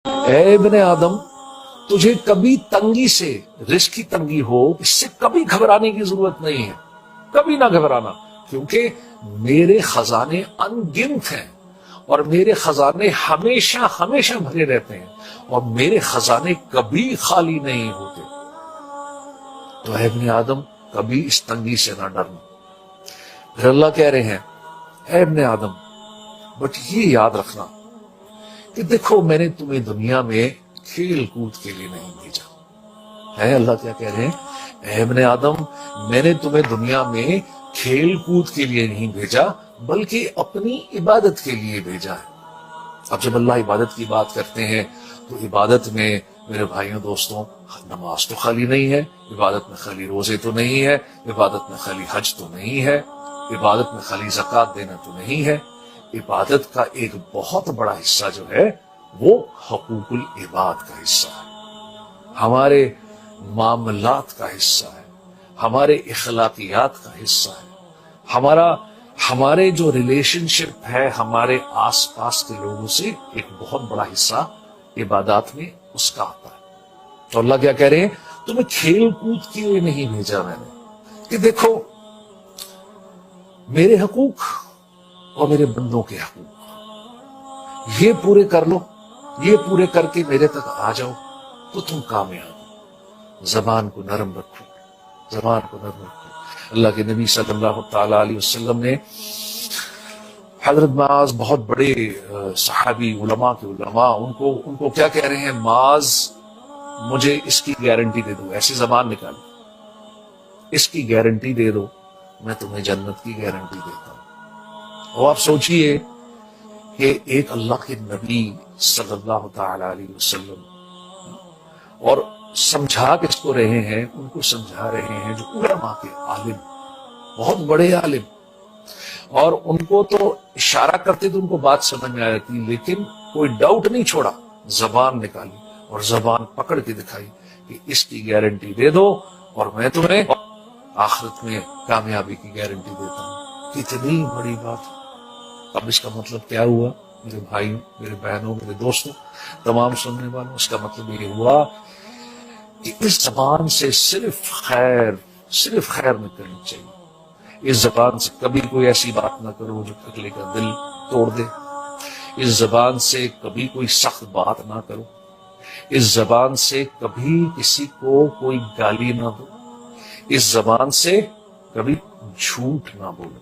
اے ابن آدم، تجھے کبھی تنگی سے، رزق کی تنگی ہو، اس سے کبھی گھبرانے کی ضرورت نہیں ہے، کبھی نہ گھبرانا، کیونکہ میرے خزانے ان گنت ہیں، اور میرے خزانے ہمیشہ ہمیشہ بھرے رہتے ہیں، اور میرے خزانے کبھی خالی نہیں ہوتے۔ تو اے ابن آدم، کبھی اس تنگی سے نہ ڈرنا۔ پھر اللہ کہہ رہے ہیں، اے ابن آدم، بٹ یہ یاد رکھنا کہ دیکھو میں نے تمہیں دنیا میں کھیل کود کے لیے نہیں بھیجا۔ ہے اللہ کیا کہہ رہے ہیں؟ اے ابن آدم، میں نے تمہیں دنیا میں کھیل کود کے لیے نہیں بھیجا، بلکہ اپنی عبادت کے لیے بھیجا ہے۔ اب جب اللہ عبادت کی بات کرتے ہیں تو عبادت میں میرے بھائیوں دوستوں، نماز تو خالی نہیں ہے، عبادت میں خالی روزے تو نہیں ہے، عبادت میں خالی حج تو نہیں ہے، عبادت میں خالی زکوٰۃ دینا تو نہیں ہے۔ عبادت کا ایک بہت بڑا حصہ جو ہے وہ حقوق العباد کا حصہ ہے، ہمارے معاملات کا حصہ ہے، ہمارے اخلاقیات کا حصہ ہے، ہمارے جو ریلیشن شپ ہے ہمارے آس پاس کے لوگوں سے، ایک بہت بڑا حصہ عبادات میں اس کا آتا ہے۔ تو اللہ کیا کہہ رہے ہیں؟ تمہیں کھیل کود کے لیے نہیں بھیجا میں نے، کہ دیکھو میرے حقوق اور میرے بندوں کے حقوق یہ پورے کر لو، یہ پورے کر کے میرے تک آ جاؤ تو تم کامیاب ہو۔ زبان کو نرم رکھو، زبان کو نرم رکھو۔ اللہ کے نبی صلی اللہ تعالی علیہ وسلم نے حضرت معاذ، بہت بڑے صحابی، علماء کے علماء، ان کو کیا کہہ رہے ہیں؟ معاذ مجھے اس کی گارنٹی دے دو، ایسی زبان نکالی، اس کی گارنٹی دے دو، میں تمہیں جنت کی گارنٹی دیتا ہوں۔ اور آپ سوچئے کہ ایک اللہ کے نبی صلی اللہ تعالی علیہ وسلم، اور سمجھا کس کو رہے ہیں؟ ان کو سمجھا رہے ہیں جو علماء کے عالم، بہت بڑے عالم، اور ان کو تو اشارہ کرتے تو ان کو بات سمجھ میں آ جاتی، لیکن کوئی ڈاؤٹ نہیں چھوڑا، زبان نکالی اور زبان پکڑ کے دکھائی کہ اس کی گارنٹی دے دو اور میں تمہیں آخرت میں کامیابی کی گارنٹی دیتا ہوں۔ کتنی بڑی بات۔ اب اس کا مطلب کیا ہوا میرے بھائیوں، میرے بہنوں، میرے دوستوں، تمام سننے والوں؟ اس کا مطلب یہ ہوا کہ اس زبان سے صرف خیر نکلنی چاہیے۔ اس زبان سے کبھی کوئی ایسی بات نہ کرو جو اگلے کا دل توڑ دے، اس زبان سے کبھی کوئی سخت بات نہ کرو، اس زبان سے کبھی کسی کو کوئی گالی نہ دو، اس زبان سے کبھی جھوٹ نہ بولو۔